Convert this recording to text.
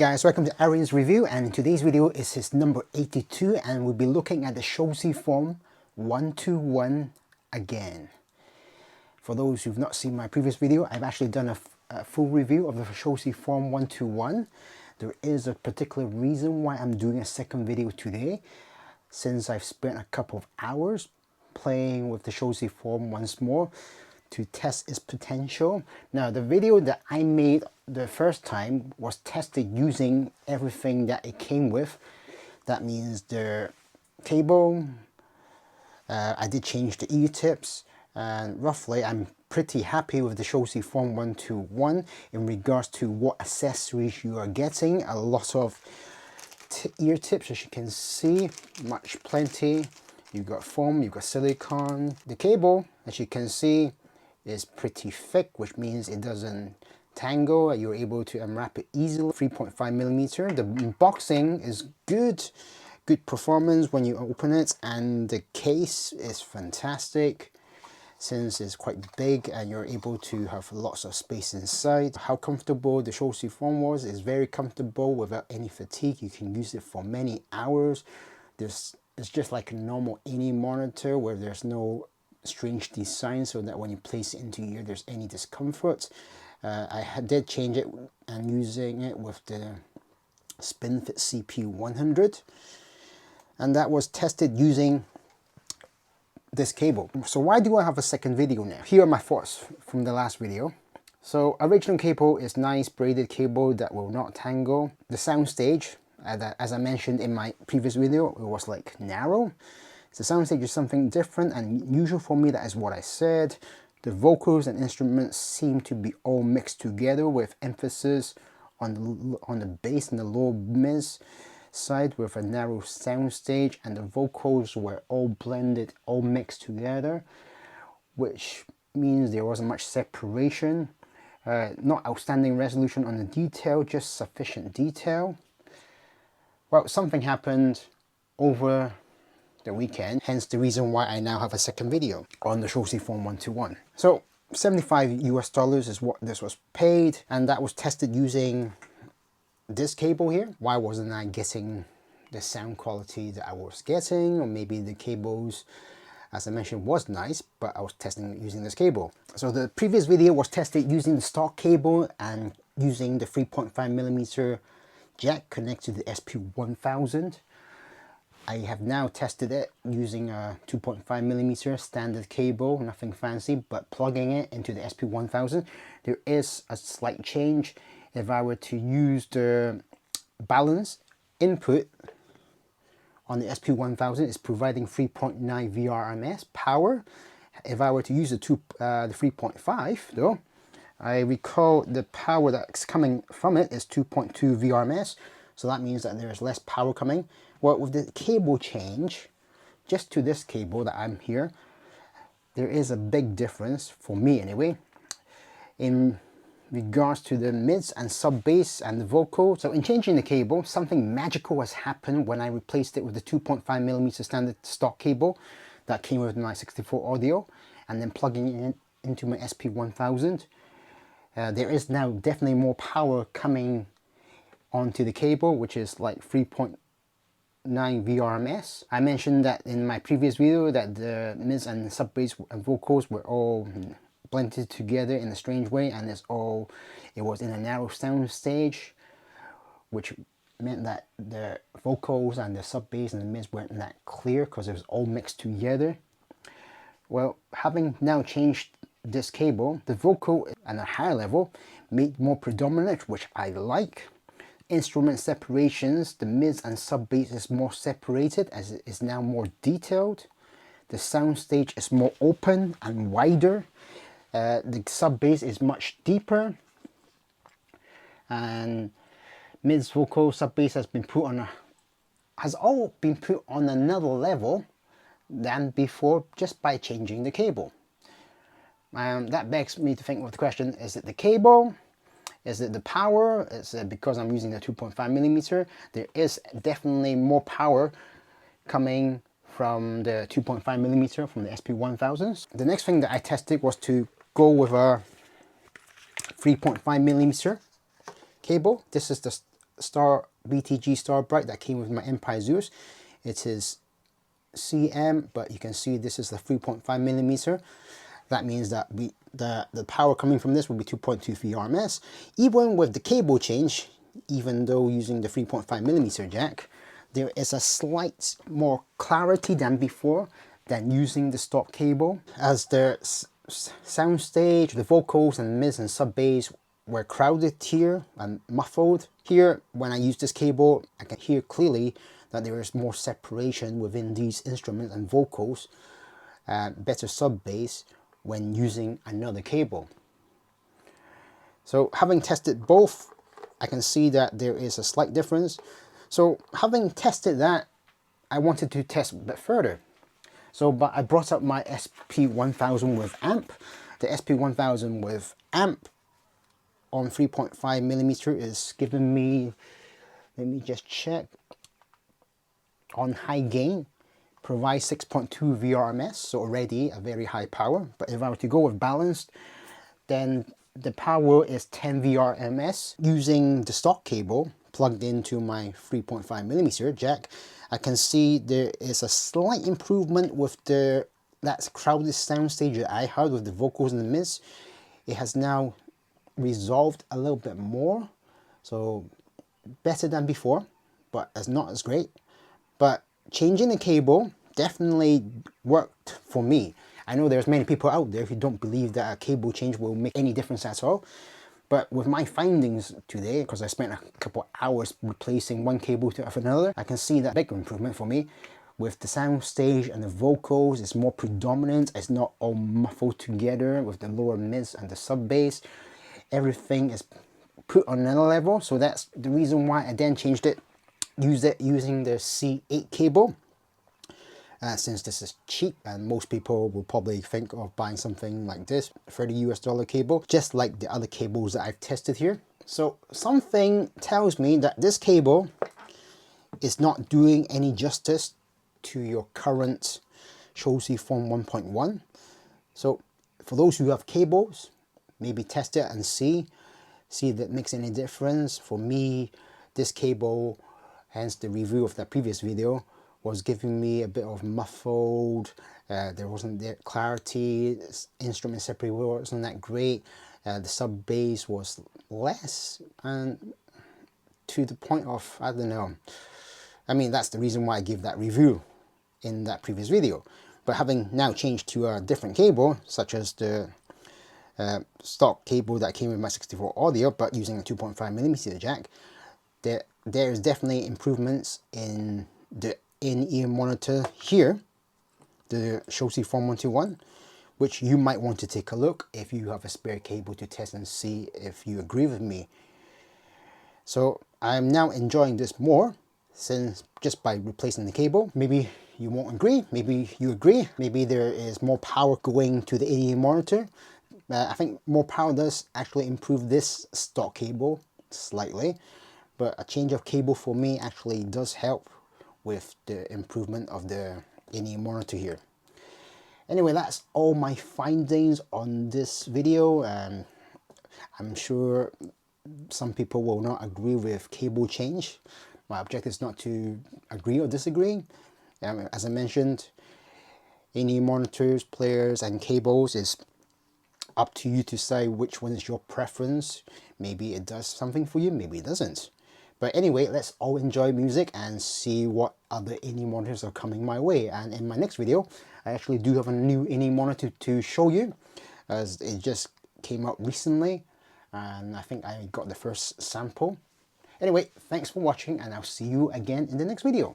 guys, welcome to Aaron's review, and today's video is his number 82 and we'll be looking at the Shozy Form 121 again. For those who've not seen my previous video, I've actually done a full review of the Shozy Form 121. There is a particular reason why I'm doing a second video today, since I've spent a couple of hours playing with the Shozy Form once more to test its potential. Now, the video that I made the first time was tested using everything that it came with. That means the cable, I did change the E-tips, and roughly I'm pretty happy with the Shozy Form 121 in regards to what accessories you are getting. A lot of ear tips, as you can see, plenty. You've got foam, you've got silicone. The cable, as you can see, is pretty thick, which means it doesn't tangle. You're able to unwrap it easily. 3.5 millimeter. The unboxing is good performance when you open it, and the case is fantastic since it's quite big and you're able to have lots of space inside. How comfortable the Shozy Form was is very comfortable without any fatigue. You can use it for many hours. It's just like a normal IEM monitor where there's no strange design, so that when you place it into your ear there's any discomfort. I did change it and using it with the SpinFit CP100, and that was tested using this cable. So why do I have a second video now? Here are my thoughts from the last video. So original cable is nice braided cable that will not tangle. The soundstage, as I mentioned in my previous video, it was like narrow. The soundstage is something different and unusual for me. That is what I said. The vocals and instruments seem to be all mixed together, with emphasis on the bass and the low mids side with a narrow soundstage, and the vocals were all blended, all mixed together, which means there wasn't much separation. Not outstanding resolution on the detail, just sufficient detail. Well, something happened over the weekend, hence the reason why I now have a second video on the Shozy Form 121. So $75 US is what this was paid, and that was tested using this cable here. Why wasn't I getting the sound quality that I was getting? Or maybe the cables, as I mentioned, was nice, but I was testing it using this cable. So the previous video was tested using the stock cable and using the 3.5 millimeter jack connected to the SP1000. I have now tested it using a 2.5 millimeter standard cable, nothing fancy, but plugging it into the SP1000. There is a slight change. If I were to use the balance input on the SP1000, it's providing 3.9 VRMS power. If I were to use the 3.5 though, I recall the power that's coming from it is 2.2 VRMS. So that means that there is less power coming. Well, with the cable change, just to this cable that I'm here, there is a big difference, for me anyway, in regards to the mids and sub bass and the vocal. So in changing the cable, something magical has happened when I replaced it with the 2.5 millimeter standard stock cable that came with my 64 audio, and then plugging it into my SP1000. There is now definitely more power coming onto the cable, which is like 3.9 VRMS. I mentioned that in my previous video that the mids and sub bass and vocals were all blended together in a strange way, and it was in a narrow sound stage, which meant that the vocals and the sub bass and the mids weren't that clear because it was all mixed together. Well, having now changed this cable, the vocal at a higher level made more predominant, which I like. Instrument separations, the mids and sub bass is more separated as it is now more detailed. The sound stage is more open and wider. The sub bass is much deeper, and mids, vocal, sub bass has all been put on another level than before just by changing the cable. That begs me to think with the question: is it the cable? Is it the power? Is it because I'm using the 2.5 millimeter? There is definitely more power coming from the 2.5 millimeter from the SP1000s. The next thing that I tested was to go with a 3.5 millimeter cable. This is the Star BTG Star Bright that came with my Empire Zeus. It is CM, but you can see this is the 3.5 millimeter. That means that the power coming from this will be 2.2 VRMS. Even with the cable change, even though using the 3.5 millimeter jack, there is a slight more clarity than before than using the stock cable. As the soundstage, the vocals and mids and sub bass were crowded here and muffled. Here, when I use this cable, I can hear clearly that there is more separation within these instruments and vocals, better sub bass when using another cable. So having tested both, I can see that there is a slight difference. So having tested that, I wanted to test a bit further. But I brought up my SP1000 with amp. The SP1000 with amp on 3.5 millimeter is giving me, let me just check, on high gain, provides 6.2 VRMS, so already a very high power. But if I were to go with balanced, then the power is 10 VRMS. Using the stock cable plugged into my 3.5 millimeter jack, I can see there is a slight improvement with that crowded soundstage that I heard with the vocals in the mids. It has now resolved a little bit more, so better than before, but it's not as great. But changing the cable definitely worked for me. I know there's many people out there who don't believe that a cable change will make any difference at all. But with my findings today, because I spent a couple hours replacing one cable to another, I can see that big improvement for me. With the sound stage and the vocals, it's more predominant. It's not all muffled together with the lower mids and the sub bass. Everything is put on another level. So that's the reason why I then changed it. Used it using the C8 cable. Since this is cheap and most people will probably think of buying something like this, $30 US cable, just like the other cables that I've tested here. So something tells me that this cable is not doing any justice to your current Shozy Form 1.1. So for those who have cables, maybe test it and see if it makes any difference. For me, this cable, hence the review of that previous video, was giving me a bit of muffled, there wasn't that clarity, instrument separation wasn't that great, the sub bass was less, and to the point of, I don't know, I mean that's the reason why I gave that review in that previous video. But having now changed to a different cable, such as the stock cable that came with my 64 audio, but using a 2.5 millimeter jack, there is definitely improvements in the in-ear monitor here, the Shozy Form 121, which you might want to take a look if you have a spare cable to test and see if you agree with me. So I'm now enjoying this more since just by replacing the cable. Maybe you won't agree, maybe you agree, maybe there is more power going to the in-ear monitor. I think more power does actually improve this stock cable slightly, but a change of cable for me actually does help with the improvement of the in-ear monitor here. Anyway, that's all my findings on this video. I'm sure some people will not agree with cable change. My objective is not to agree or disagree. As I mentioned, in-ear monitors, players and cables is up to you to say which one is your preference. Maybe it does something for you, maybe it doesn't. But anyway, let's all enjoy music and see what other in-ear monitors are coming my way. And in my next video, I actually do have a new in-ear monitor to show you, as it just came out recently, and I think I got the first sample. Anyway, thanks for watching, and I'll see you again in the next video.